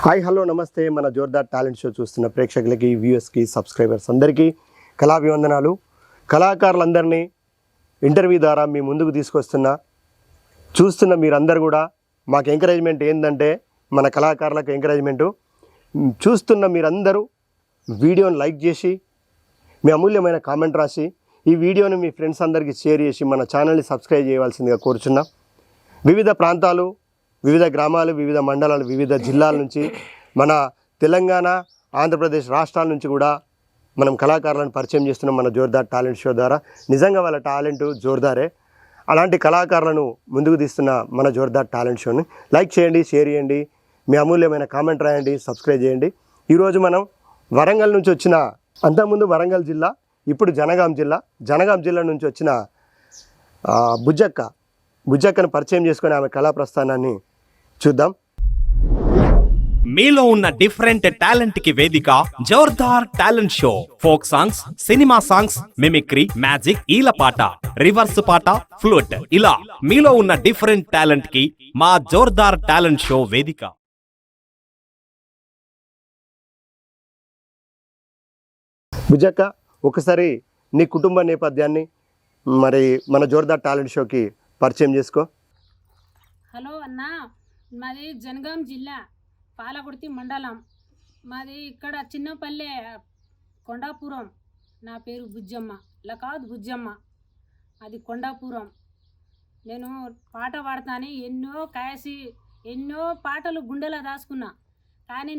Hi hello నమస్తే. మన Jordar talent show చూస్తున్న ప్రేక్షకులకి, వ్యూవర్స్కి, సబ్స్క్రైబర్స్ అందరికీ కళాభివందనాలు. కళాకారులందరినీ ఇంటర్వ్యూ ద్వారా మీ ముందుకు చూస్తున్న మీరందరూ కూడా మాకు ఎంకరేజ్మెంట్ ఏంటంటే, మన కళాకారులకు ఎంకరేజ్మెంటు చూస్తున్న మీరందరూ వీడియోని లైక్ చేసి, మీ అమూల్యమైన కామెంట్ రాసి, ఈ వీడియోని మీ ఫ్రెండ్స్ అందరికీ షేర్ చేసి మన ఛానల్ని సబ్స్క్రైబ్ చేయవలసిందిగా కోరుచున్నాం. వివిధ ప్రాంతాలు, వివిధ గ్రామాలు, వివిధ మండలాలు, వివిధ జిల్లాల నుంచి, మన తెలంగాణ, ఆంధ్రప్రదేశ్ రాష్ట్రాల నుంచి కూడా మనం కళాకారులను పరిచయం చేస్తున్నాం మన జోర్దార్ టాలెంట్ షో ద్వారా. నిజంగా వాళ్ళ టాలెంట్ జోర్దారే. అలాంటి కళాకారులను ముందుకు తీస్తున్న మన జోర్దార్ టాలెంట్ షోని లైక్ చేయండి, షేర్ చేయండి, మీ అమూల్యమైన కామెంట్ రాయండి, సబ్స్క్రైబ్ చేయండి. ఈరోజు మనం వరంగల్ నుంచి వచ్చిన, అంతకుముందు వరంగల్ జిల్లా, ఇప్పుడు జనగాం జిల్లా నుంచి వచ్చిన బుజ్జక్కను పరిచయం చేసుకొని ఆమె కళా ప్రస్థానాన్ని చూద్దాం. మీలో ఉన్న డిఫరెంట్ టాలెంట్ కి వేదిక Jordar talent show. Folk songs, cinema songs, mimicry, magic, ఈలపాట, రివర్స్ పాట, ఫ్లూట్, ఇలా మీలో ఉన్న డిఫరెంట్ టాలెంట్ కి మా జోర్దార్ టాలెంట్ షో వేదిక. బుజ్జక్క, ఒకసారి నీ కుటుంబ నేపథ్యాన్ని మరి మన జోర్దార్ టాలెంట్ షోకి పరిచయం చేసుకో. హలో అన్న, మాది జనగాం జిల్లా, పాలకుర్తి మండలం. మాది ఇక్కడ చిన్నపల్లె, కొండాపురం. నా పేరు బుజ్జమ్మ, లకాద్ బుజ్జమ్మ. అది కొండాపురం. నేను పాట పాడతాను. ఎన్నో పాటలు గుండెలో దాచుకున్నా. కానీ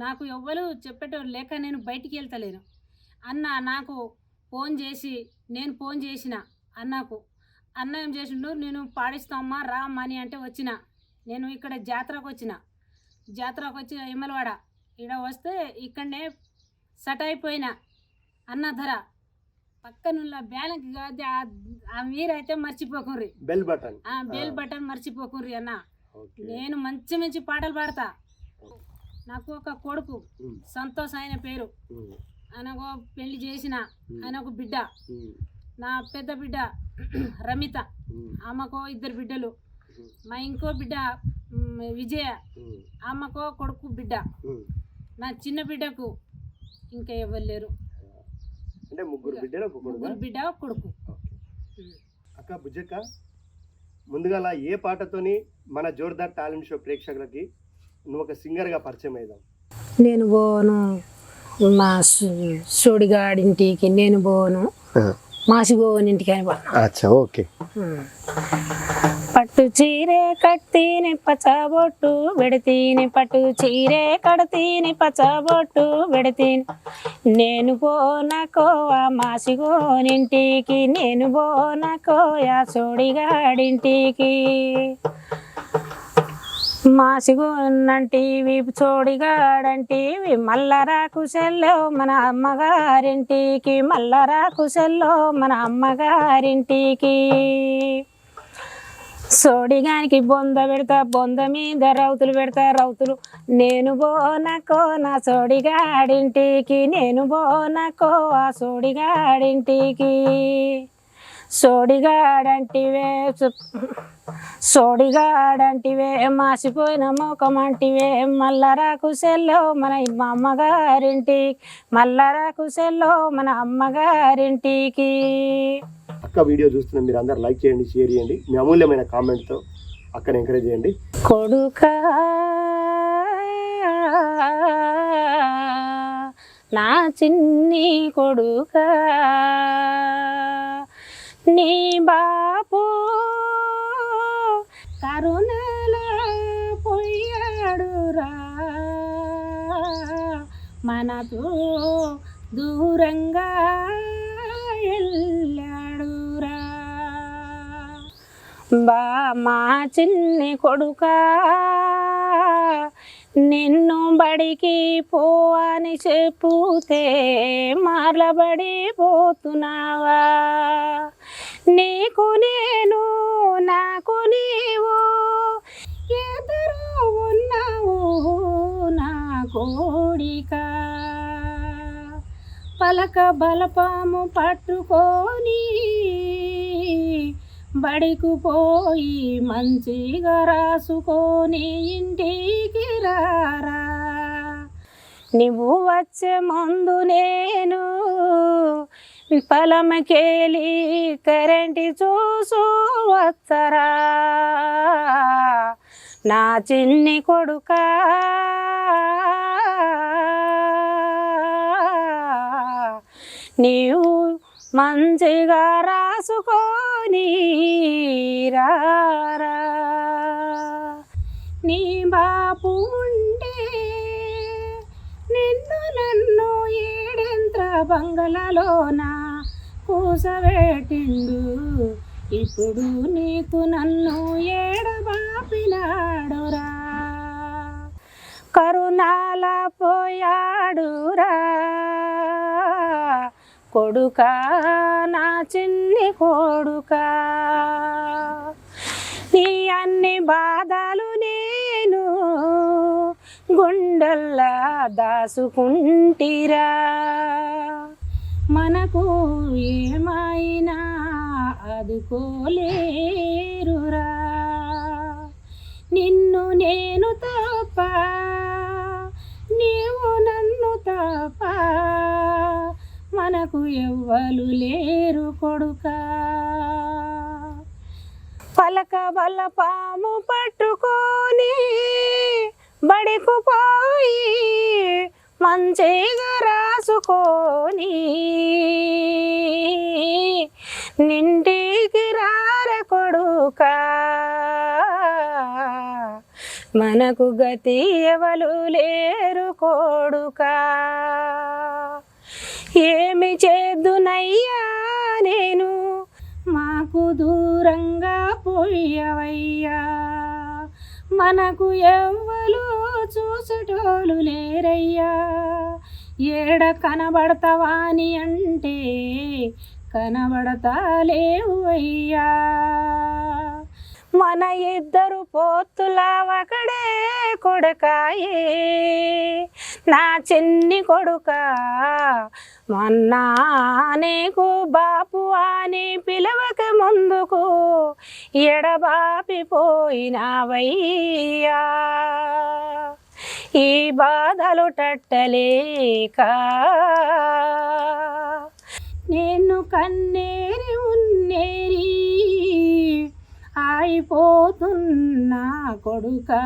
నాకు ఎవ్వరు చెప్పేటోళ్ళు లేక నేను బయటికి వెళ్తలేను. అన్న నాకు ఫోన్ చేసి, నేను ఫోన్ చేసిన అన్నకు. అన్న ఏం చేసిండు, నేను పాడిస్తామ్మా రా అని అంటే వచ్చిన. నేను ఇక్కడ జాతరకు వచ్చిన ఎమ్మలవాడ. ఇక్కడ వస్తే ఇక్కడనే సెట్ అయిపోయిన. అన్న ధర పక్కనున్న బ్యాలెన్స్ ఆ మీరైతే మర్చిపోకుర్రి, బెల్ బటన్ మర్చిపోకుర్రి అన్న. నేను మంచి పాటలు పాడతా. నాకు ఒక కొడుకు సంతోష్, ఆయన పేరు. ఆయనకు పెళ్లి చేసిన, ఆయన ఒక బిడ్డ. నా పెద్ద బిడ్డ రమిత, ఆమెకో 2 బిడ్డలు. మా ఇంకో బిడ్డ విజయ, ఆమెకో కొడుకు బిడ్డ. నా చిన్న బిడ్డకు ఇంకా ఎవరు లేరు. అంటే ముగ్గురు బిడ్డ కొడుకు. అక్క బుజ్జక్క, ముందుగా ఏ పాటతోని మన జోర్దార్ టాలెంట్ షో ప్రేక్షకులకి నువ్వు ఒక సింగర్గా పరిచయం అయ్యావు? నేను పోను మా సోడిగాడింటికి, నేను పోను మాసిగోవనింటికి అని బాగా. ఓకే. పట్టు చీరే కట్టిని పచ్చబొట్టు పెడతీని, పట్టు చీరే కడతీని పచ్చబొట్టు పెడతీని, నేను పోనకోవా మాసిగోనింటికి, నేను పోనకోయా సోడిగాడింటికి. మాసిగోనంటివి చోడిగాడంటివి, మల్లరాకు సెల్లో మన అమ్మగారింటికి, మల్లరాకు సెల్లో మన అమ్మగారింటికి. సోడిగానికి బొంద పెడతా, బొంద మీద రౌతులు పెడతా, రౌతులు. నేను పోనకో నా సోడిగాడింటికి, నేను పోనకో ఆ సోడిగాడింటికి. సోడిగాడంటివే మాసిపోయిన మోకమంటివే, మల్లరాకు సెల్లో మన అమ్మగారింటికి, మల్లరాకు సెల్లో మన అమ్మగారింటికి. అక్క వీడియో చూస్తున్న మీరు అందరు లైక్ చేయండి, షేర్ చేయండి, మీ అమూల్యమైన కామెంట్తో అక్కని ఎంకరేజ్ చేయండి. కొడుకా నా చిన్ని కొడుకా, నీ బాపు కరుణలో పోయాడురా, మనతో దూరంగా వెళ్ళాడురా. మా చిన్ని కొడుకా, నిన్ను బడికి పోవని చెప్పుతే మార్లబడిపోతున్నావా, నీకు నేను నాకు నీవు ఎదురు ఉన్నావు నా కోడికా. పలక బలపాము పట్టుకొని బడికు పోయి మంచిగా రాసుకొని ఇంటికి రారా. నువ్వు వచ్చే ముందు నేను పొలంకెళ్ళి కరెంటు చూసు వస్తరా నా చిన్ని కొడుకా నీవు మంచిగా రాసుకొని రారా నీ బాపు ఉంటే నిన్ను నన్ను ఏడెంత్ర బంగళలోన కూసబెట్టిండు ఇప్పుడు నీకు నన్ను ఏడబాపినాడురా కరుణాల పోయాడురా కొడుకా నా చిన్ని కొడుకా నీ అన్ని బాధలు నేను గుండెల్లా దాసుకుంటిరా మనకు ఏమైనా ఆదుకోలేరురా నిన్ను నేను తప్ప నీవు నన్ను తప్ప మనకు ఎవ్వరు లేరు కొడుకా పలక బల్ల పాము పట్టుకొని బడికు పోయి మంచిగా రాసుకొని నింటికి రార కొడుకా మనకు గతి ఎవరు లేరు కొడుకా ఏమి చేద్దునయ్యా నేను మాకు దూరంగా పోయవయ్యా మనకు ఎవ్వరు చూసటోళ్ళు లేరయ్యా ఏడ కనబడతావాని అంటే కనబడతాలేవు అయ్యా మన ఇద్దరు పోతుల ఒకడే కొడుకాయే నా చిన్ని కొడుకా మొన్న నీకు బాపు అని పిలవక ముందుకు ఎడబాపిపోయినావయ్యా ఈ బాధలు తట్టలేక నేను కన్నేరి ఉన్నేరి అయిపోతున్నా కొడుకా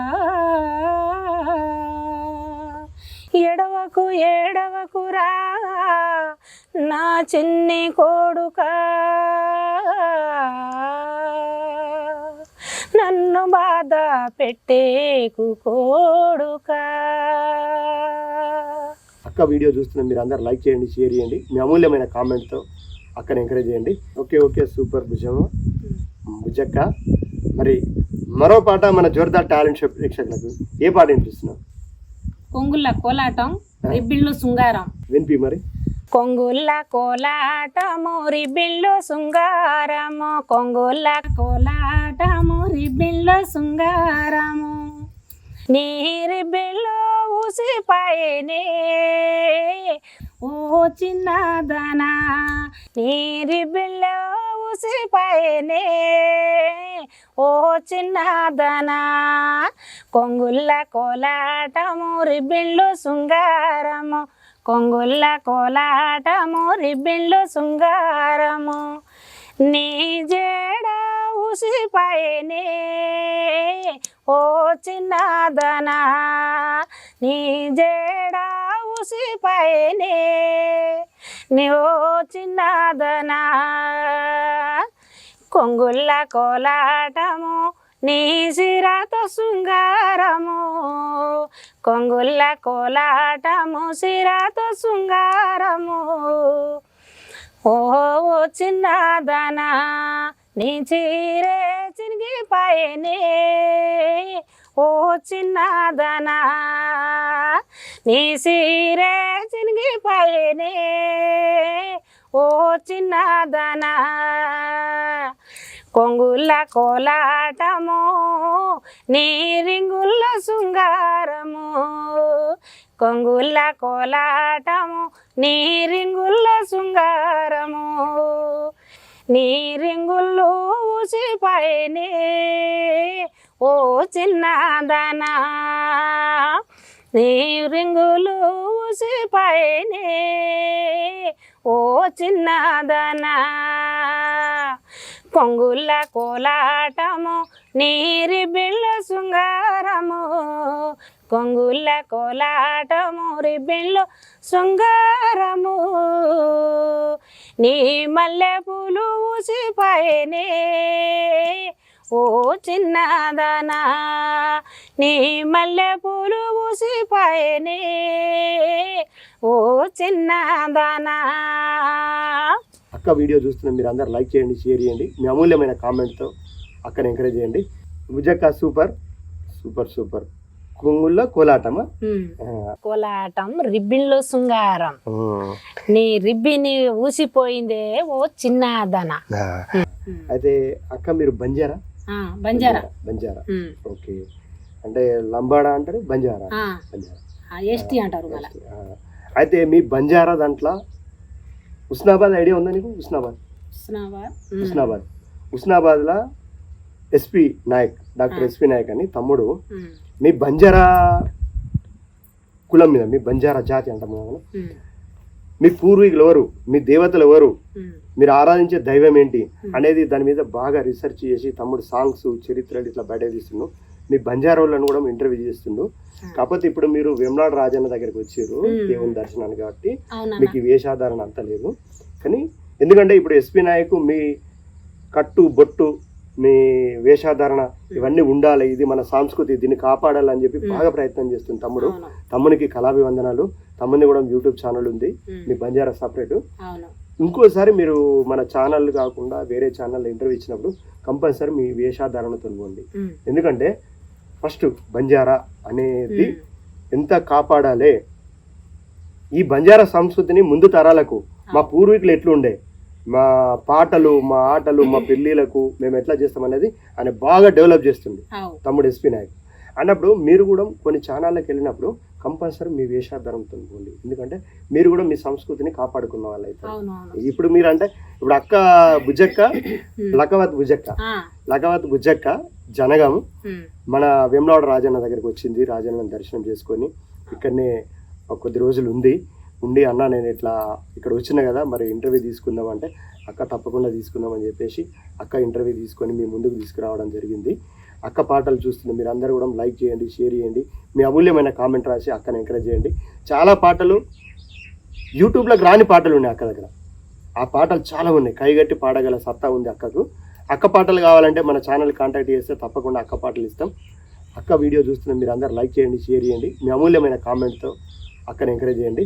ఎడవకు ఏడవకురా నా చిన్ని కొడుకా నన్ను బాధ పెట్టేకు కొడుకా అక్క వీడియో చూస్తున్న మీరు అందరు లైక్ చేయండి, షేర్ చేయండి, మీ అమూల్యమైన కామెంట్తో అక్కని ఎంకరేజ్ చేయండి. Okay super బుజ్జక్క. మరి మరో పాట మన జోర్దార్ టాలెంట్ షో ప్రేక్షకులకు ఏ పాట వినిపిస్తున్నావు? కొంగుళ్ళ కోలాటం రిబ్బిళ్ళు శృంగారం వినిపి మరి. కొంగుళ్ళ కోలాటము రిబ్బిళ్ళు శృంగారము కొంగుళ్ళ కోలాటము రిబ్బిళ్ళు శృంగారము నీ రిబ్బిళ్ళు ఊసిపాయనే ఓ చిన్నదనా నీ రిబ్బిళ్ళు ఊసిపాయనే ఓ చిన్నదనా కొంగుళ్ళ కోలాటము రిబ్బిళ్ళు శృంగారము కొంగుళ్ళ కోలాటము రిబ్బిళ్ళు శృంగారము నీ జడ ఊసిపాయనే ఓ చిన్నదనా నీ జడ ఊసిపాయనే నీ ఓ చిన్నదనా కొంగుళ్ళ కోలాటము నీ సిరాతో శృంగారము కొంగుళ్ళ కోలాటము సిరాతో శృంగారము ఓ చిన్నదనా నీ చీరే చినిగిపాయనే ఓ చిన్నదనా నీ చీరే చినిగిపాయనే ఓ చిన్నదనా కొంగుళ్ళ కోలాటము నీ రింగుళ్ళ శృంగారము కొంగుళ్ళ కోలాటము నీ రింగుళ్ళ శృంగారము నీ రింగుళ్ళు ఊసిపాయనే ఓ చిన్నదనా నీ రింగులు ఊసిపోయినే ఓ చిన్నదనా కొంగుల కోలాటము నీరి బిళ్ళ శృంగారము కొంగుల కోలాటము రిబిళ్ళు శృంగారము నీ మల్లె పూలు ఊసిపోయినే ఓ చిన్నదనా నీ మల్లె పూలు ఊసిపోయినే ఓ చిన్నదనా. అక్క వీడియో చూస్తున్న మీరు అందరు లైక్ చేయండి, షేర్ చేయండి, మీ అమూల్యమైన కామెంట్తో అక్కని ఎంకరేజ్ చేయండి. బుజ్జక్క సూపర్ సూపర్ సూపర్. కొంగుల్లో కోలాటమా? కోలాటం రిబ్బిన్లో శృంగారం నీ రిబ్బిని ఊసిపోయిందే ఓ చిన్నదన. అయితే అక్క మీరు బంజారా? బంజారా. బంజారా ఓకే. అంటే లంబాడా అంటారు, బంజారా బంజారా ఎస్టీ అంటారు. అయితే మీ బంజారా దాంట్లో ఉస్నాబాద్ ఐడియా ఉందా నీకు? ఉస్నాబాద్లో SP Nayak, doctor SP Nayak అని తమ్ముడు మీ బంజారా కులం మీద, మీ బంజారా జాతి అంటాం మనం, మీ పూర్వీకులు ఎవరు, మీ దేవతలు ఎవరు, మీరు ఆరాధించే దైవం ఏంటి అనేది దాని మీద బాగా రీసెర్చ్ చేసి తమ్ముడు సాంగ్స్ చరిత్రలు ఇట్లా బయట తీస్తుండు. మీ బంజారా వాళ్ళని కూడా ఇంటర్వ్యూ చేస్తుండు. కాకపోతే ఇప్పుడు మీరు వేమనాడు రాజన్న దగ్గరికి వచ్చారు దేవుని దర్శనానికి, కాబట్టి మీకు ఈ వేషాధారణ అంత లేదు. కానీ ఎందుకంటే ఇప్పుడు ఎస్పీ నాయక్ మీ కట్టు బొట్టు మీ వేషాధారణ ఇవన్నీ ఉండాలి, ఇది మన సంస్కృతి, దీన్ని కాపాడాలని చెప్పి బాగా ప్రయత్నం చేస్తుంది తమ్ముడు. తమ్మునికి కళాభివందనాలు. తమ్ముని కూడా యూట్యూబ్ ఛానల్ ఉంది, మీ బంజారా సపరేట్. ఇంకోసారి మీరు మన ఛానల్ కాకుండా వేరే ఛానల్ ఇంటర్వ్యూ ఇచ్చినప్పుడు కంపల్సరీ మీ వేషాధారణతో పోండి. ఎందుకంటే ఫస్ట్ బంజారా అనేది ఎంత కాపాడాలి, ఈ బంజారా సంస్కృతిని ముందు తరాలకు మా పూర్వీకులు ఎట్లుండే, మా పాటలు, మా ఆటలు, మా పెళ్ళిళ్ళకు మేము ఎట్లా చేస్తాం అనేది ఆయన బాగా డెవలప్ చేస్తుంది తమ్ముడు ఎస్పీ నాయక్ అన్నప్పుడు. మీరు కూడా కొన్ని ఛానళ్ళకి వెళ్ళినప్పుడు కంపల్సరీ మీ వేషాధారంతో పోండి. ఎందుకంటే మీరు కూడా మీ సంస్కృతిని కాపాడుకున్న వాళ్ళు అవుతారు. ఇప్పుడు మీరు అంటే ఇప్పుడు అక్క బుజ్జక్క, లకవత్ బుజ్జక్క జనగం మన వేమనాడు రాజన్న దగ్గరికి వచ్చింది. రాజన్న దర్శనం చేసుకొని ఇక్కడనే కొద్ది రోజులు ఉండి అన్న నేను ఇట్లా ఇక్కడ వచ్చిన కదా, మరి ఇంటర్వ్యూ తీసుకుందాం అంటే అక్క తప్పకుండా తీసుకుందామని చెప్పేసి అక్క ఇంటర్వ్యూ తీసుకొని మీ ముందుకు తీసుకురావడం జరిగింది. అక్క పాటలు చూస్తున్న మీరు అందరూ కూడా లైక్ చేయండి, షేర్ చేయండి, మీ అమూల్యమైన కామెంట్ రాసి అక్కని ఎంకరేజ్ చేయండి. చాలా పాటలు యూట్యూబ్లోకి రాని పాటలు ఉన్నాయి అక్క దగ్గర, ఆ పాటలు చాలా ఉన్నాయి, కైగట్టి పాడగల సత్తా ఉంది అక్కకు. అక్క పాటలు కావాలంటే మన ఛానల్ కాంటాక్ట్ చేస్తే తప్పకుండా అక్క పాటలు ఇస్తాం. అక్క వీడియో చూస్తున్న మీరు అందరూ లైక్ చేయండి, షేర్ చేయండి, మీ అమూల్యమైన కామెంట్తో అక్కని ఎంకరేజ్ చేయండి.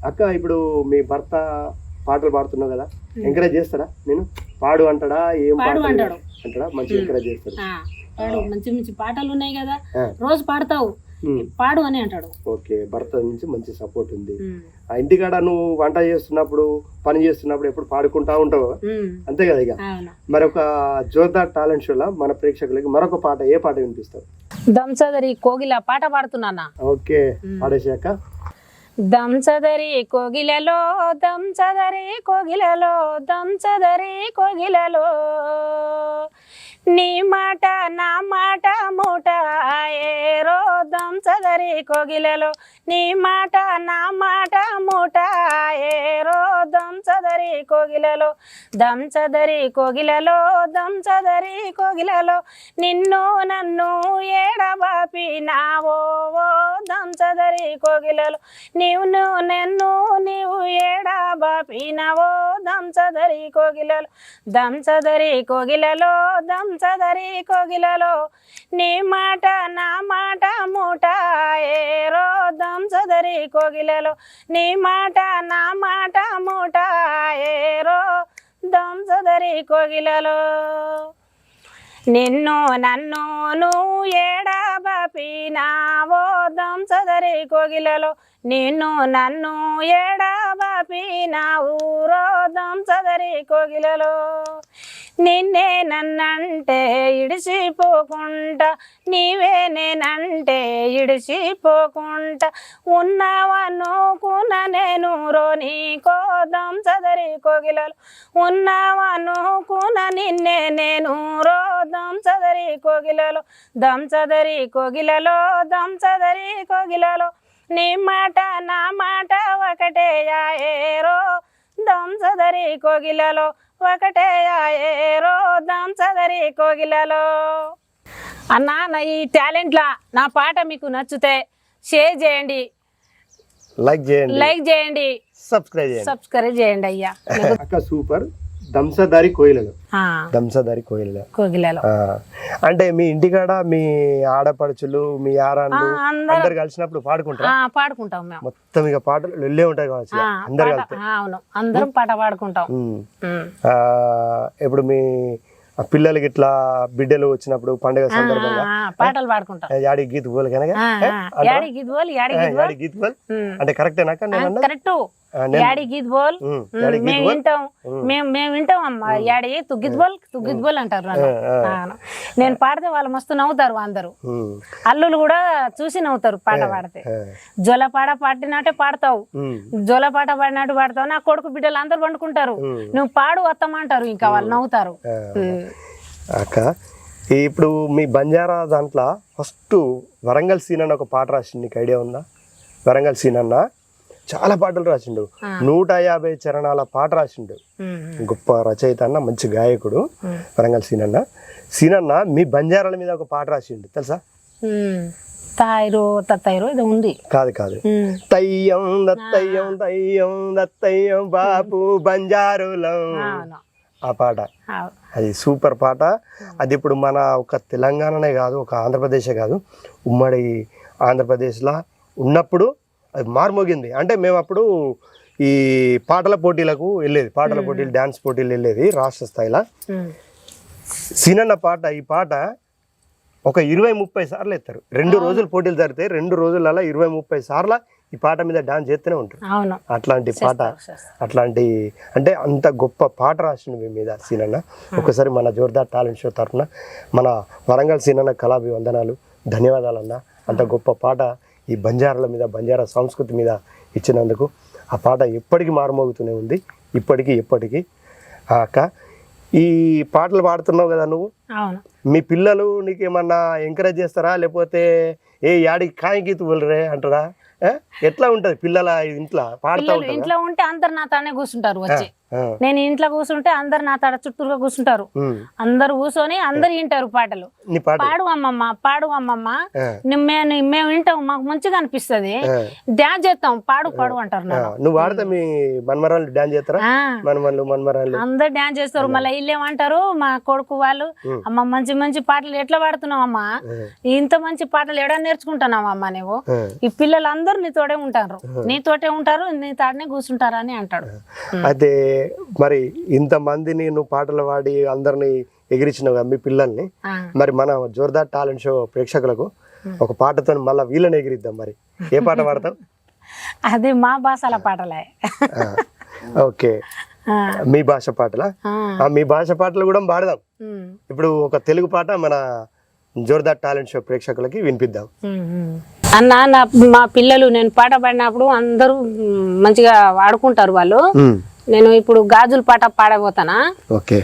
అక్క ఇప్పుడు మీ భర్త పాటలు పాడుతున్నావు కదా, ఎంకరేజ్ చేస్తాడా? నేను పాడు అంటాడా? ఏం పాడు అంటాడా? మంచిగా ఎంకరేజ్ చేస్తాడు. మంచి మంచి పాటలు ఉన్నాయి కదా, రోజు పాడతావు, పాడు అని అంటాడు. ఓకే, భర్త నుంచి మంచి సపోర్ట్ ఉంది. ఆ ఇంటికాడ నువ్వు వంట చేస్తున్నప్పుడు, పని చేస్తున్నప్పుడు ఎప్పుడు పాడుకుంటా ఉంటావు అంతే కదా? ఇక మరొక జోర్దార్ టాలెంట్ షోలో మన ప్రేక్షకులకి మరొక పాట, ఏ పాట వినిపిస్తావు? దంసదరి కోగిల పాట పాడుతున్నా. ఓకే, పాడేసాక. దంసదరి కోగిలలో, దంసదరి కోగిలలో, దంసదరి కోగిలలో, నీ మాట నా మాట మూట ఏరో దంసదరి కోగిలలో, నీ మాట నా మాట మూట ఏరో దంసదరి కోగిలలో, దంసదరి కోగిలలో, దంసదరి కోగిలలో, నిన్ను నన్ను ఏడబాపినావో దంసదరి కోగిలలో, నీవు నన్ను నీవు ఏడబాపినావో దంసదరి కోగిలలో, దంసదరి కోగిలలో, దంసదరి కోగిలలో, నీ మాట నా మాట మూట ఏరో దంసదరి కోగిలలో, నీ మాట నా మాట మూట ఏరో దంసదరి కోగిలలో, నిన్ను నన్ను నువ్వు ఏడబాపినావో దంసదరి కోగిలలో, నిన్ను నన్ను ఏడబాపినావు రో దంసదరి కోగిలలో, నిన్నే నన్నంటే ఇడిసిపోకుండా, నీవే నేనంటే ఇడిసిపోకుండా, ఉన్నావనుకున్న నేను రోనీకో దంసదరి కోగిలలో, ఉన్నావనుకున్న నిన్నే నేను రో దంసదరి కోగిలలో, దంసదరి కోగిలలో, దంసదరి కోగిలలో, నీ మాట నా మాట ఒకటే ఏరో దంసదరి కోగిలలో ఒకటే ఏరో దంసదరి కోగిలలో. అన్నా నా ఈ టాలెంట్లా నా పాట మీకు నచ్చితే షేర్ చేయండి, లైక్ చేయండి, సబ్స్క్రైబ్ చేయండి అయ్యా. అక్క సూపర్. దంసదారి కోయిలలో అంటే మీ ఇంటికాడ మీ ఆడపడుచులు మీ యారాన్లు అందరు కలిసినప్పుడు పాడుకుంటాం మేము. మొత్తం ఇక పాటలు వెళ్ళే ఉంటాయి కావచ్చు అందరు కలిసి. అవును, అందరం పాట పాడుకుంటాం. ఇప్పుడు మీ పిల్లలకి ఇట్లా బిడ్డలు వచ్చినప్పుడు పండుగ సందర్భంగా పాటలు పాడుకుంటాం. యాడి గీత్ బోల్ కనుక గీత్ బోల్ అంటే కరెక్టేనా? కరెక్ట్. యాడి గీత్ బోల్ మేము వింటాం, మేము వింటాం అమ్మా. యాడి తుగ్గిత్ బోల్ అంటారు. నేను పాడితే వాళ్ళు మస్తు నవ్వుతారు అందరు. అల్లులు కూడా చూసి నవ్వుతారు పాట పాడితే. జోలపాట పాడినట్టే పాడతావు, జోలపాట పాడినట్టు పాడతావు. నా కొడుకు బిడ్డలు అందరు పండుకుంటారు, నువ్వు పాడు వస్తామంటారు, ఇంకా వాళ్ళు నవ్వుతారు. అక్క ఇప్పుడు మీ బంజారా దాంట్లో ఫస్ట్ వరంగల్ సీన్ అన్న ఒక పాట రాసిండు, నీకు ఐడియా ఉందా? వరంగల్ సీన్ అన్న చాలా పాటలు రాసిండు, 150 చరణాల పాట రాసిండు. గొప్ప రచయిత అన్న, మంచి గాయకుడు వరంగల్ సీనన్న. మీ బంజారాల మీద ఒక పాట రాసిండు తెలుసా? ఇది ఉంది కాదు తయ్యం దత్తయ్యం తయ్యం దత్తయ్యం బాపు బంజారులం, ఆ పాట. అది సూపర్ పాట. అది ఇప్పుడు మన ఒక తెలంగాణనే కాదు, ఒక ఆంధ్రప్రదేశే కాదు, ఉమ్మడి ఆంధ్రప్రదేశ్లో ఉన్నప్పుడు అది మార్మోగింది. అంటే మేము అప్పుడు ఈ పాటల పోటీలకు వెళ్ళేది, డ్యాన్స్ పోటీలు వెళ్ళేది రాష్ట్ర స్థాయిలో. సీనన్న పాట, ఈ పాట ఒక 20-30 సార్లు ఎత్తారు. 2 రోజులు పోటీలు జరిగితే 2 రోజులలో 20-30 సార్లు ఈ పాట మీద డాన్స్ చేస్తూనే ఉంటారు. అట్లాంటి పాట, అట్లాంటి అంటే అంత గొప్ప పాట రాసిండు మీ మీద సీనన్న. ఒకసారి మన జోర్దార్ టాలెంట్ షో తరఫున మన వరంగల్ సీనన్న కళాభివందనాలు, ధన్యవాదాలన్న. అంత గొప్ప పాట ఈ బంజారాల మీద, బంజారా సంస్కృతి మీద ఇచ్చినందుకు. ఆ పాట ఎప్పటికీ మారుమోగుతూనే ఉంది, ఎప్పటికీ. అక్క ఈ పాటలు పాడుతున్నావు కదా నువ్వు, మీ పిల్లలు నీకేమన్నా ఎంకరేజ్ చేస్తారా? లేకపోతే యాడికి కాయ గీతు వెళ్ళరే అంటారా? ఎట్లా ఉంటది పిల్లల ఇంట్లో పాడుతూ ఉంటారు? ఇంట్లో ఉంటే అందరు నా తానే కూర్చుంటారు వచ్చి. నేను ఇంట్లో కూర్చుంటే అందరు నా తాడ చుట్టూరుగా కూర్చుంటారు. అందరు కూర్చొని అందరు వింటారు పాటలు. పాడు అమ్మమ్మ మేము వింటాం, మాకు మంచిగా అనిపిస్తుంది, డాన్స్ చేస్తాం, పాడు అంటారు. నువ్వు వాడితే మీ మన్మరాళ్ళు డాన్స్ చేస్తారా? మన్మరాళ్ళు అందరు డాన్స్ చేస్తారు. మళ్ళీ వీళ్ళేమంటారు, మా కొడుకు వాళ్ళు, అమ్మ మంచి మంచి పాటలు ఎట్లా పాడుతున్నావు అమ్మా, ఇంత మంచి పాటలు ఎడా నేర్చుకుంటున్నావు అమ్మా నువ్వు, ఈ పిల్లలందరూ నీతోటే ఉంటారు, నీ తాడనే కూర్చుంటారా అని అంటాడు. అయితే మరి ఇంతమందిని నువ్వు పాటలు పాడి అందరిని ఎగిరించినావు మీ పిల్లల్ని, మరి మన జోర్దార్ టాలెంట్ షో ప్రేక్షకులకు ఒక పాటతో మళ్ళీ వీళ్ళని ఎగిరిద్దాం. మరి ఏ పాట పాడతావు? అదే మా భాషల పాటలే. ఓకే, మీ భాష పాటలా? మీ భాష పాటలు కూడా పాడదాం. ఇప్పుడు ఒక తెలుగు పాట మన జోర్దార్ టాలెంట్ షో ప్రేక్షకులకి వినిపిద్దాం. అన్న మా పిల్లలు నేను పాట పాడినప్పుడు అందరూ మంచిగా ఆడుకుంటారు వాళ్ళు. నేను ఇప్పుడు గాజుల పాట పాడబోతానా? ఓకే.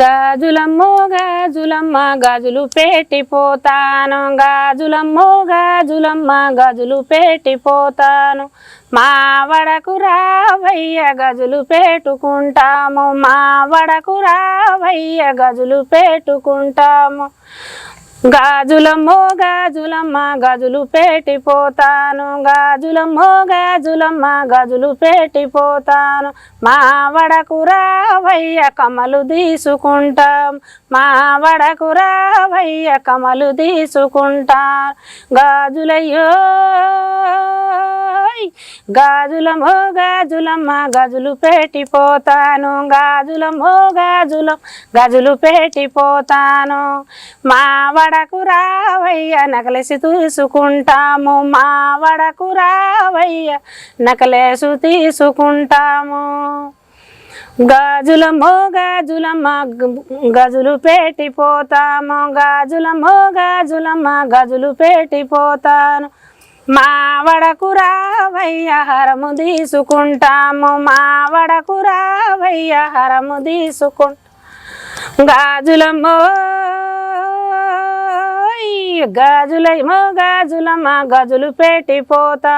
గాజులమ్మో గాజులమ్మ గాజులు పెట్టిపోతాను, గాజులమ్మో గాజులమ్మ గాజులు పెట్టిపోతాను, మా వడకు రావయ్య గజులు పెట్టుకుంటాము, మా వడకు రావయ్య గజులు పెట్టుకుంటాము, గాజులమ్మో గాజులమ్మ గాజులు పెట్టిపోతాను, గాజులమ్మో గాజులమ్మ గాజులు పెట్టిపోతాను, మా వడకు రావయ్య కమలు తీసుకుంటాం, మా వడకు రావయ్య కమలు తీసుకుంటాం, గాజులయ్యో గాజులమ్మో గాజులమ్మ గాజులు పెట్టిపోతాను, గాజులమ్మో గాజులు పెట్టిపోతాను, మా వడకు రావయ్య నకలేసి తీసుకుంటాము, మా వడకు రావయ్య నకలేసు తీసుకుంటాము, గాజులమ్మో గాజులమ్మ గాజులు పెట్టిపోతాము, గాజులమ్మో గాజులమ్మ గాజులు పెట్టిపోతాను, మా వడకు రావయ్య హరము తీసుకుంటాము, మా వడకు రావయ్య హరము తీసుకుంటాము, గాజులమ్మో గాజులమ్మో గాజులమ్మ గాజులు పెట్టిపోతా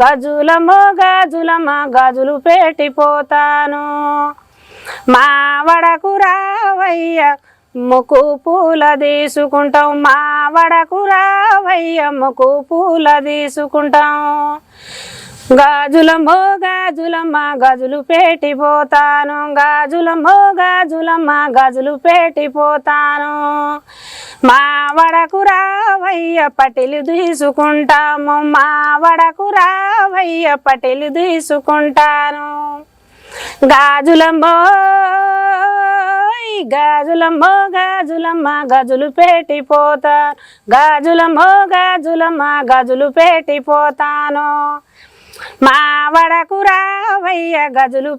గాజులమ్మో గాజులమ్మ గాజులు పెట్టిపోతాను మా వడకు రావయ్య ముక్కు పూల తీసుకుంటాం మా వడకు రావయ్య ముక్కు పూల తీసుకుంటాం గాజులమ్మో గాజులమ్మ గాజులు పెట్టిపోతాను గాజులమ్మో గాజులమ్మ గాజులు పెట్టిపోతాను మా వడకు రావయ్య పటిలు తీసుకుంటాము మా వడకు రావయ్య పటిలు తీసుకుంటాను గాజులమ్మో గాజులమ్మో గాజులమ్మ గాజులు పెట్టిపోతాను గాజులమ్మో గాజులమ్మ గాజులు పెట్టిపోతాను మా వడకు రావయ్య గజులు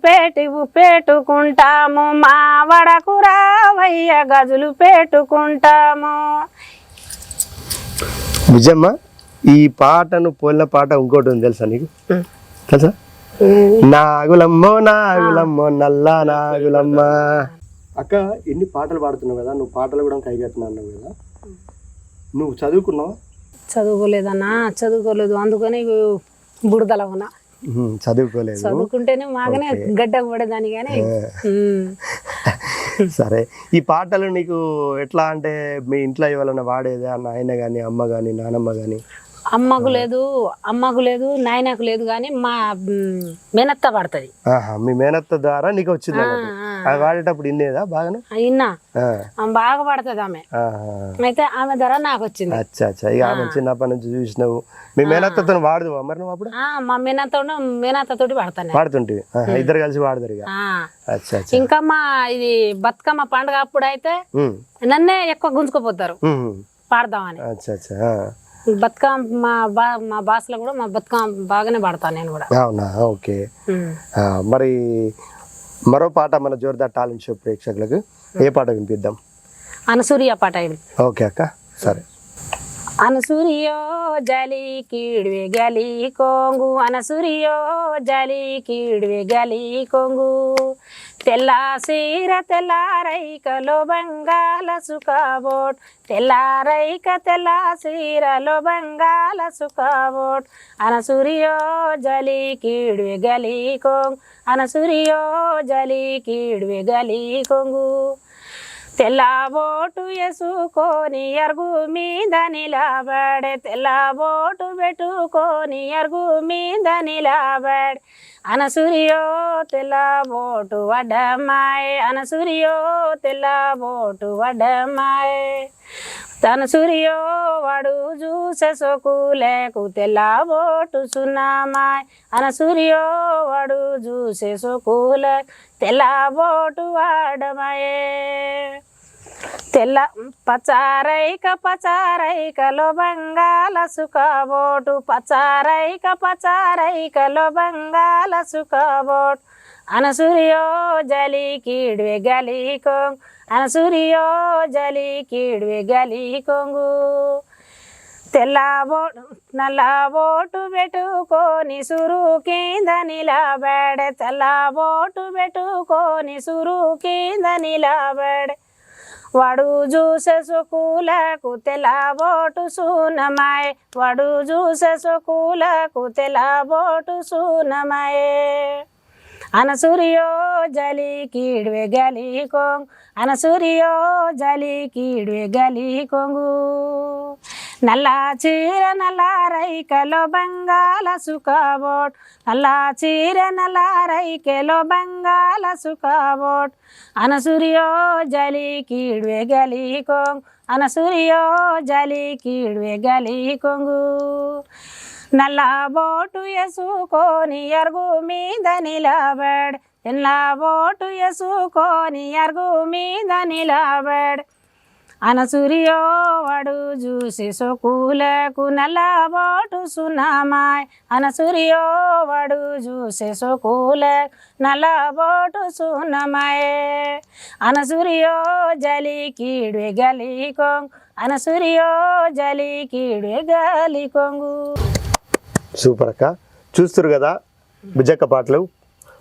పెట్టుకుంటాము మా వడకు రావయ్య గజులు పెట్టుకుంటాము. నిజమ్మ ఈ పాటను పోలిన పాట ఇంకోటి ఉంది తెలుసా నీకు? తెలుసా? నాగులమ్మో నాగులమ్మో నల్ల నాగులమ్మ. అక్క ఎన్ని పాటలు పాడుతున్నావు కదా, నువ్వు పాటలు కూడా కైగెత్తున్నావు కదా, నువ్వు చదువుకున్నావు? చదువుకోలేదన్నా, చదువుకోలేదు, అందుకని బుడదల ఉన్నా. చదువుకోలేదు, చదువుకుంటేనే మాగానే గడ్డకు పడేదాన్ని కానీ. సరే, ఈ పాటలు నీకు ఎట్లా అంటే మీ ఇంట్లో ఎవరైనా వాడేదా? నాయన కానీ అమ్మ కానీ నానమ్మ కానీ? అమ్మకు లేదు నాయనకు లేదు కానీ మా మేనత్త పడుతుంది. మీ మేనత్త ద్వారా నీకు వచ్చింది అది వాడేటప్పుడు ఇన్నేదా బాగా? ఇన్నా బాగా పడుతుంది ఆమె, అయితే ఆమె ధర నాకు వచ్చింది. అచ్చా అచ్చా, ఇక ఆమె చిన్నప్పటి నుంచి చూసినావు. మీ మేనత్తతో వాడదు మరి నువ్వు అప్పుడు? మా మేనత్తతోటి పడతాను, వాడుతుంటివి, ఇద్దరు కలిసి వాడతారు ఇక. అచ్చా అచ్చా. ఇంకా మా ఇది బతుకమ్మ పండుగ అప్పుడు అయితే నన్నే ఎక్కువ గుంజుకుపోతారు పాడదామని. అచ్చా అచ్చా. బతుకమ్మ మా భాషలో కూడా మా బతుకమ్మ బాగానే పాడతాను నేను కూడా. అవునా, ఓకే. మరి మరో పాట మన జోర్దార్ టాలెంట్ షో ప్రేక్షకులకు ఏ పాట వినిపిద్దాం? అనసూయ పాట. ఓకే అక్క, సరే. అనసూరియో జలి కీడ్వే గలి కొంగు అనసూరియో జలి కీడ్వే గలి కొంగు తెల్ల సీర తెల్లారైకలో బంగాల సుఖబోట్ తెల్లారైక తెల్ల సీరలో బంగాల సుఖబోట్ అనసూరియో జలి కీడ్వే గలి కొంగు అనసూరియో జలి కీడ్వే గలి కొంగు తెల్లబోటు వేసుకొని అరుగు మీద నిలబడే తెల్లబోటు పెట్టుకొని అరుగు మీద నిలబడే అనసూరియో తెల్లబోటు వడ్డమ్మాయే అనసూరియో తెల్లబోటు వడ్డమ్మాయే అనసూరియో వాడు చూసే సోకులేకు తెల్లబోటు సున్నామాయ్ అనసూరియో వాడు చూసే సోకులేకు తెల్లబోటు వాడమాయే తెల్ల పచారైకలో బంగాల సుఖబోటు పచారైకలో బంగాల సుఖబోటు అనసూరియో జలి కీడ్వే గలి కొంగు అనసూరియో జలి కీడ్వే గలి కొంగు తెల్లబోటు నల్లబోటు పెట్టుకొని సురు కింద నిలబడే తెల్లబోటు పెట్టుకొని సురు కింద నిలబడే వాడు చూసే సొకులకు తెల్లబోటు సూనమాయే వాడు చూసే సొకులకు తెల్లబోటు సూనమాయే అనసూరియో జలి కీడ్వే గలి కొంగు అనసూరియో జలి కీడ్వే గలి కొంగు నల్ల చీర నల్ల రైకలో బంగాల సుఖబోట్ నల్ల చీర నల్ల రైకలో బంగాల సుఖబోట్ అనసూరియో జలి కీడ్వే గలి కొంగు అనసూరియో జలి కీడ్వే గలి కొంగు నల్లబోటు వేసుకొని అరుగు మీద నిలబడే తెల్లబోటు వేసుకొని అరుగు మీద నిలబడే అనసూరియో వాడు చూసి సోకులకు నల్లబోటు సున్నామాయ్ అనసూరియో వాడు చూసి సోకులకు నల్లబోటు సున్నామాయే అనసూరియో జలి కీడ్వే గలి కొంగు అనసూరియో జలి కీడ్వే గలి కొంగు. సూపర్ అక్క, చూస్తారు కదా బుజ్జక్క పాటలు.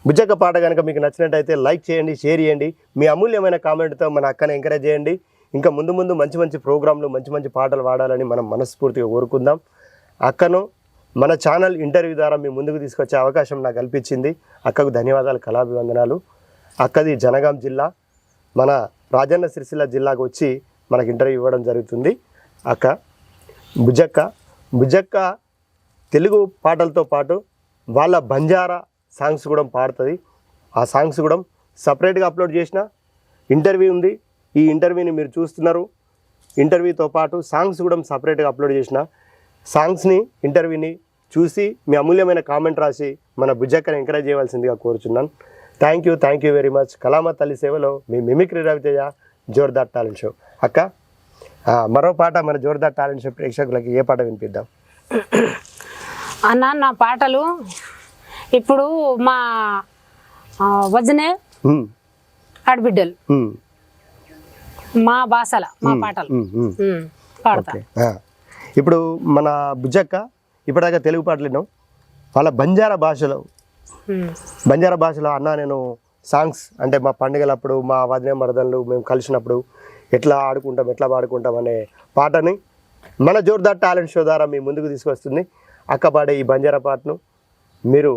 బుజ్జక్క పాట కనుక మీకు నచ్చినట్టయితే లైక్ చేయండి, షేర్ చేయండి, మీ అమూల్యమైన కామెంట్తో మన అక్కని ఎంకరేజ్ చేయండి. ఇంకా ముందు ముందు మంచి మంచి ప్రోగ్రాంలు మంచి మంచి పాటలు పాడాలని మనం మనస్ఫూర్తిగా కోరుకుందాం. అక్కను మన ఛానల్ ఇంటర్వ్యూ ద్వారా మీ ముందుకు తీసుకొచ్చే అవకాశం నాకు కల్పించింది. అక్కకు ధన్యవాదాలు, కళాభివందనాలు. అక్కది జనగాం జిల్లా, మన రాజన్న సిరిసిల్ల జిల్లాకు వచ్చి మనకు ఇంటర్వ్యూ ఇవ్వడం జరుగుతుంది. అక్క బుజ్జక్క తెలుగు పాటలతో పాటు వాళ్ళ బంజారా సాంగ్స్ కూడా పాడుతుంది. ఆ సాంగ్స్ కూడా సపరేట్గా అప్లోడ్ చేసిన ఇంటర్వ్యూ ఉంది. ఈ ఇంటర్వ్యూని మీరు చూస్తున్నారు. ఇంటర్వ్యూతో పాటు సాంగ్స్ కూడా సపరేట్గా అప్లోడ్ చేసిన సాంగ్స్ని, ఇంటర్వ్యూని చూసి మీ అమూల్యమైన కామెంట్ రాసి మన బుజ్జక్కని ఎంకరేజ్ చేయవలసిందిగా కోరుచున్నాను. Thank you very much. కళామ తల్లి సేవలో మీ mimicry Raviteja, Jordar talent show. అక్క మరో పాట మన జోర్దార్ టాలెంట్ షో ప్రేక్షకులకి ఏ పాట వినిపిద్దాం? అన్న నా పాటలు ఇప్పుడు మా వజనే ఆడబిడ్డలు మా భాషల మా పాటలు పాడతా. ఇప్పుడు మన బుజ్జక్క ఇప్పటిదాకా తెలుగు పాటలు విన్నాం. వాళ్ళ బంజారా భాషలో అన్న నేను సాంగ్స్ అంటే మా పండుగలప్పుడు మా వదిన మరదళ్ళు మేము కలిసినప్పుడు ఎట్లా ఆడుకుంటాం, ఎట్లా పాడుకుంటాం అనే పాటని మన జోర్దార్ టాలెంట్ షో ద్వారా మీ ముందుకు తీసుకొస్తుంది. అక్క పాడే ఈ బంజారా పాటను మీరు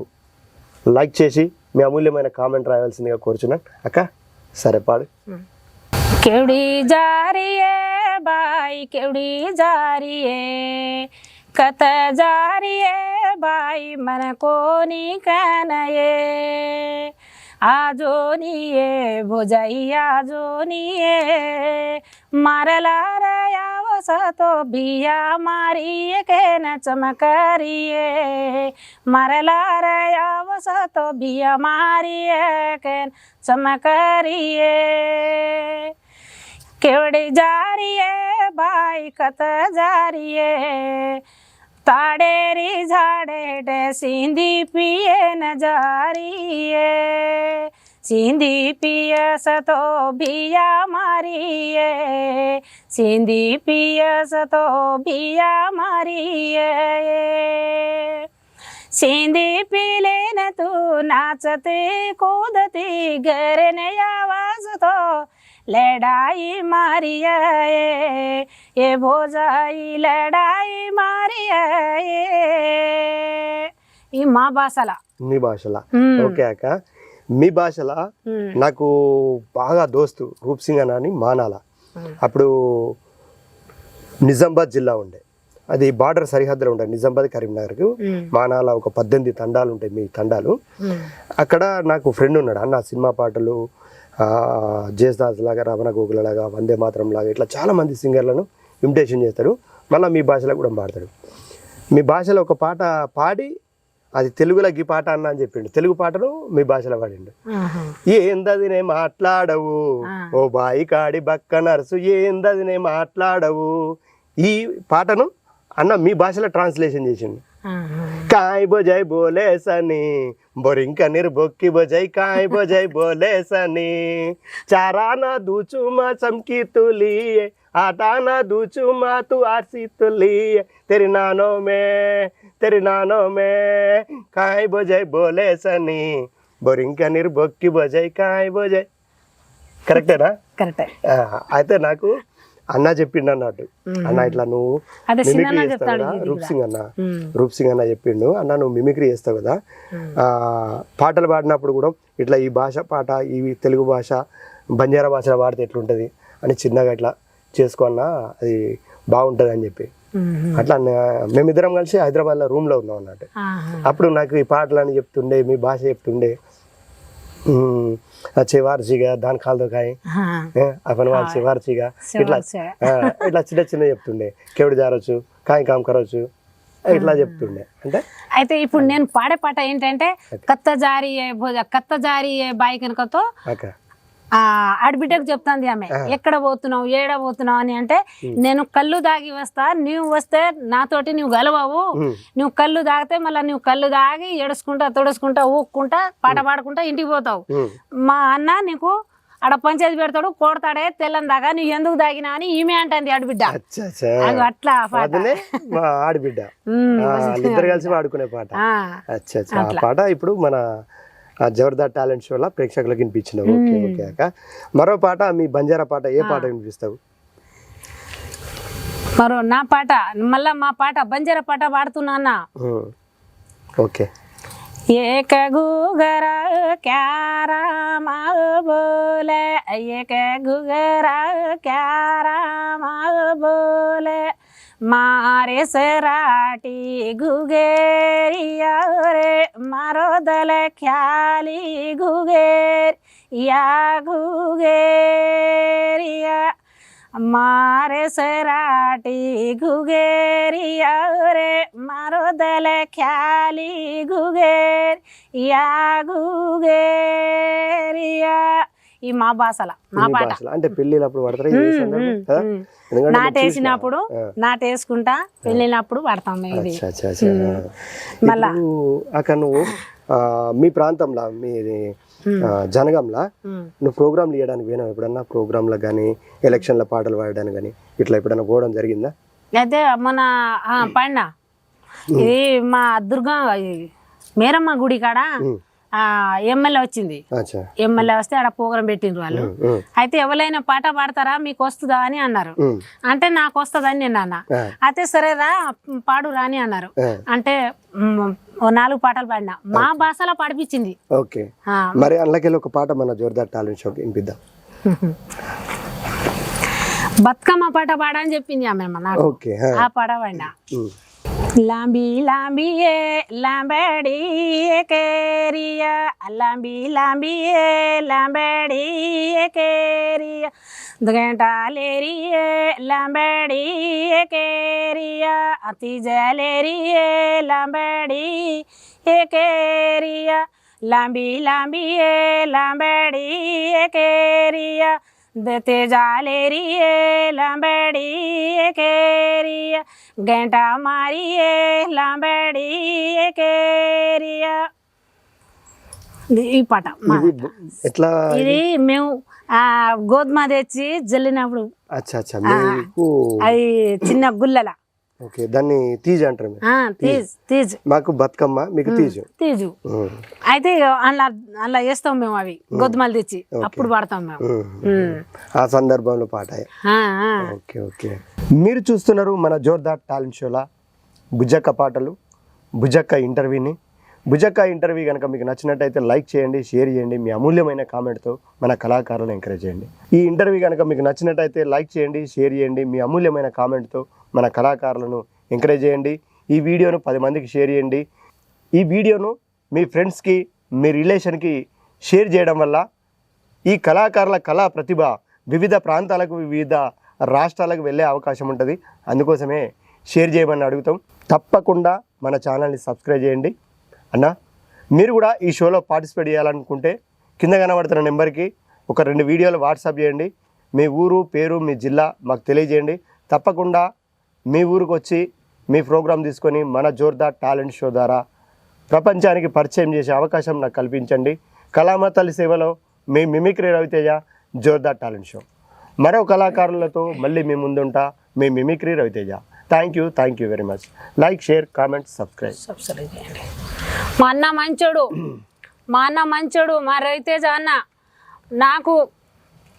లైక్ చేసి మీ అమూల్యమైన కామెంట్ రాయాల్సిందిగా కోరుచున్నాను. అక్క సరే పాడు. केवड़ी जा रही है भाई केवड़ी जा रही है कत जा रही है भाई मन को नी कहना ये आजो नी ये भोजाई आजो नी ये मारला रया वस तो बिया मारी के न चमकरिए मारला रया वस तो बिया मारी के चमकरिए केवड़ी जा रही है भाई कत जा रही है ताड़ेरी झाड़े सिंधी पिए न जा रही है सिंधी पियस तो बिया मारी है सिंधी पियस तो बिया मारी है सिंधी पीले न तू नाचती कूदती घर ने आवाज तो लड़ाई मारी ये भोजाई लड़ाई मारी ఈ మా భాషలా మీ భాషలా ఓకే అక్క. మీ భాషలా నాకు బాగా దోస్తు రూప్ సింగ్ అని మానాల. అప్పుడు నిజామాబాద్ జిల్లా ఉండే, అది బార్డర్ సరిహద్దులో ఉండే నిజామాబాద్ కరీంనగర్కు. మానాల ఒక 18 తండాలు ఉంటాయి, మీ తండాలు. అక్కడ నాకు ఫ్రెండ్ ఉన్నాడు. అన్న సినిమా పాటలు జేస్దాస్ లాగా, రమణ గోగుల లాగా, వందే మాత్రం లాగా ఇట్లా చాలామంది సింగర్లను ఇమిటేషన్ చేస్తాడు. మళ్ళీ మీ భాషలో కూడా పాడతాడు. మీ భాషలో ఒక పాట పాడి అది తెలుగులో ఈ పాట అన్న అని చెప్పిండు. తెలుగు పాటను మీ భాషలో పాడిండు. ఏందదినే మాట్లాడవు ఓ బాయి కాడి బక్క నర్సు ఏందదినే మాట్లాడవు, ఈ పాటను అన్న మీ భాషలో ట్రాన్స్లేషన్ చేసిండు. काय बजाई बोले सनी बोरिंग कनीर बोक्की बजाई काय बजाई बोले सनी चारा ना दूचू मा चमकी तुली आटा ना दूचू मा तू आरसी तुली तेरी नानों में काय बजाई बोले सनी बोरिंग कनीर बोक्की बजाई काय बजाई. కరెక్టేనా? కరెక్టే. అయితే నాకు అన్న చెప్పిండు అన్నట్టు, అన్న ఇట్లా నువ్వు మిమిక్రీ చేస్తావు కదా, రూప్ సింగ్ అన్న చెప్పిండు, అన్న నువ్వు మిమిక్రీ చేస్తావు కదా, పాటలు పాడినప్పుడు కూడా ఇట్లా ఈ భాష పాట ఈ తెలుగు భాష బంజారా భాషలో పాడితే ఎట్లుంటుంది అని చిన్నగా ఇట్లా చేసుకున్నా అది బాగుంటుంది అని చెప్పి అట్లా మేమిద్దరం కలిసి హైదరాబాద్లో రూమ్లో ఉన్నాం అన్నట్టు. అప్పుడు నాకు ఈ పాటలని చెప్తుండే, మీ భాష చెప్తుండే, చివార్చిగా దాని కాలు కాయ अपन వాళ్ళు చివార్చిగా ఇట్లా ఇట్లా చిన్న చిన్న చెప్తుండే, కేవడి జారొచ్చు కాయ కామ్ కరవచ్చు ఇట్లా చెప్తుండే. అంటే అయితే ఇప్పుడు నేను పాడే పాట ఏంటంటే కత్త జారీ బాయి కనుకతో ఆడబిడ్డకు చెప్తాంది ఆమె, ఎక్కడ పోతున్నావు ఏడ పోతున్నావు అని. అంటే నేను కళ్ళు దాగి వస్తా, నువ్వు వస్తే నాతోటి నువ్వు గలవవు, నువ్వు కళ్ళు తాగితే మళ్ళీ నువ్వు కళ్ళు దాగి ఏడుచుకుంటా తొడుచుకుంటా ఊక్కుంటా పాట పాడుకుంటా ఇంటికి పోతావు. మా అన్న నీకు ఆడ పంచాయతీ పెడతాడు, కొడతాడే తెల్లని దాకా నువ్వు ఎందుకు దాగినా అని ఈమె అంటుంది ఆడబిడ్డ. అట్లా ఆడబిడ్డ ఇద్దరు కలిసి పాడుకునే పాట. ఆ పాట ఇప్పుడు మన జబర్దస్త్ టాలెంట్ షోలో ప్రేక్షకులకు వినిపించినావు. ఓకే ఓకే అక్క. మరో పాట మీ బంజారా పాట ఏ పాట వినిపిస్తావు? మరో నా పాట మళ్ళా మా పాట బంజారా పాట పాడుతున్నా అన్న. ఓకే. एक गुगरा क्यारा माँ बोले, एक गुगरा क्यारा माँ बोले, मारे सराटी गुगेरिया रे मारो दल ख्याली गुगेर या गुगेरिया, मारे सराटी गुगेरिया रे मारो दल ख्याली गुगेर या गुगेरिया. ఈ మా భాషల మా పాట అంటే పెళ్ళిళ్ళప్పుడు పడతారు నాటేసినప్పుడు నాటేసుకుంటా పెళ్ళినప్పుడు పడతాం మేము ఇది. మళ్ళా అక్కడ నువ్వు మీ ప్రాంతంలో మీ జనగంలా నువ్వు ప్రోగ్రాంలు ఇవ్వడానికి పోయినావు ఎప్పుడన్నా? ప్రోగ్రాంలో కానీ ఎలక్షన్ల పాటలు పాడడానికి కానీ ఇట్లా ఎప్పుడన్నా పోవడం జరిగిందా? అయితే మన పాడినా ఇది మా దుర్గా మేరమ్మ గుడి కాడ ఎమ్మెల్యే వచ్చింది. ఎమ్మెల్యే వస్తే ఆడ ప్రోగ్రాం పెట్టిండ్రు వాళ్ళు. అయితే ఎవరైనా పాట పాడతారా మీకు వస్తుందా అని అన్నారు. అంటే నాకు వస్తుందని నేను అన్నా. అయితే సరేరా పాడు రాని అన్నారు. అంటే 4 పాటలు పాడినా మా భాషలో పాడిపించింది. ఓకే. మరి అందులోకి ఒక పాట మన జోర్దార్ టాలెంట్ షోకి వినిపిద్దాం. బతుకమ్మ పాట పాడని చెప్పింది ఆమె నాకు. ఆ పాట పాడినా. लांबी लांबी ये लांबड़ी केरिया, लांबी लांबी ये लांबड़ी केरिया, घंटा लेरी ये लांबड़ी केरिया, अतीजा लेरी ये लांबड़ी केरिया, लांबी लांबी ये लांबड़ी केरिया, दते जालेरी लांबड़ी केरिया, घंटा मारी लांबड़ी केरिया. ఈ పాట ఎట్లా ఇది మేము గోధుమ తెచ్చి జల్లినప్పుడు అది చిన్న గుల్లల. ఓకే. దాన్ని తీజ్ అంటారు. తీజ్ మాకు బతుకమ్మ, మీకు తీజు. తీజు అయితే అలా వేస్తాం మేము. అవి గోధుమలు తెచ్చి అప్పుడు పాడతాం మేము. ఆ సందర్భంలో పాట. Okay okay. మీరు చూస్తున్నారు మన జోర్దార్ టాలెంట్ షోలా బుజ్జక్క పాటలు, బుజ్జక్క ఇంటర్వ్యూని. బుజ్జక్క ఇంటర్వ్యూ కనుక మీకు నచ్చినట్టయితే లైక్ చేయండి, షేర్ చేయండి, మీ అమూల్యమైన కామెంట్తో మన కళాకారులను ఎంకరేజ్ చేయండి. ఈ ఇంటర్వ్యూ కనుక మీకు నచ్చినట్టయితే లైక్ చేయండి, షేర్ చేయండి, మీ అమూల్యమైన కామెంట్తో మన కళాకారులను ఎంకరేజ్ చేయండి. ఈ వీడియోను 10 మందికి షేర్ చేయండి. ఈ వీడియోను మీ ఫ్రెండ్స్కి, మీ రిలేషన్కి షేర్ చేయడం వల్ల ఈ కళాకారుల కళా ప్రతిభ వివిధ ప్రాంతాలకు, వివిధ రాష్ట్రాలకు వెళ్ళే అవకాశం ఉంటుంది. అందుకోసమే షేర్ చేయమని అడుగుతాం. తప్పకుండా మన ఛానల్ని సబ్స్క్రైబ్ చేయండి. అన్న, మీరు కూడా ఈ షోలో పార్టిసిపేట్ చేయాలనుకుంటే కింద కనబడుతున్న నెంబర్కి ఒక 2 వీడియోలు వాట్సాప్ చేయండి. మీ ఊరు, పేరు, మీ జిల్లా మాకు తెలియజేయండి. తప్పకుండా మీ ఊరికి వచ్చి మీ ప్రోగ్రాం తీసుకొని మన జోర్దార్ టాలెంట్ షో ద్వారా ప్రపంచానికి పరిచయం చేసే అవకాశం నాకు కల్పించండి. కళామ తల్లి సేవలో మీ mimicry Raviteja, Jordar talent show. మరో కళాకారులతో మళ్ళీ మీ ముందుంటా. మీ mimicry Raviteja. Thank you very much. Like, share, comment, subscribe చేయండి. మా అన్న మంచోడు మా రవితేజ అన్న నాకు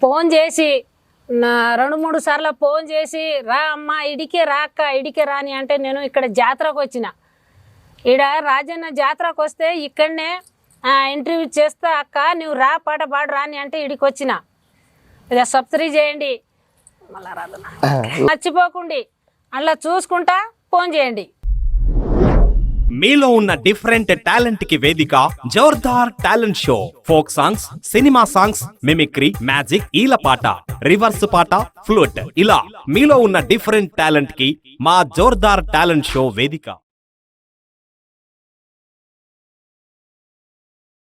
ఫోన్ చేసి 2-3 సార్లు ఫోన్ చేసి రా అమ్మ ఇడికే రా అక్క, ఇడికే రాని అంటే నేను ఇక్కడ జాతరకు వచ్చిన. ఈడ రాజన్న జాతరకు వస్తే ఇక్కడనే ఇంటర్వ్యూ చేస్తా అక్క, నువ్వు రా పాట పాడు రాని అంటే ఇడికి వచ్చిన. ఇక సబ్స్క్రైబ్ చేయండి, మళ్ళా రాదు మర్చిపోకండి. అలా చూసుకుంటా ఫోన్ చేయండి. మీలో ఉన్న డిఫరెంట్ టాలెంట్ కి వేదిక Jordar talent show. Folk songs, cinema songs, mimicry, magic, ఈలపాట, రివర్స్ పాట, ఫ్లూట్, ఇలా మీలో ఉన్న డిఫరెంట్ టాలెంట్ కి మా జోర్దార్ టాలెంట్ షో వేదిక.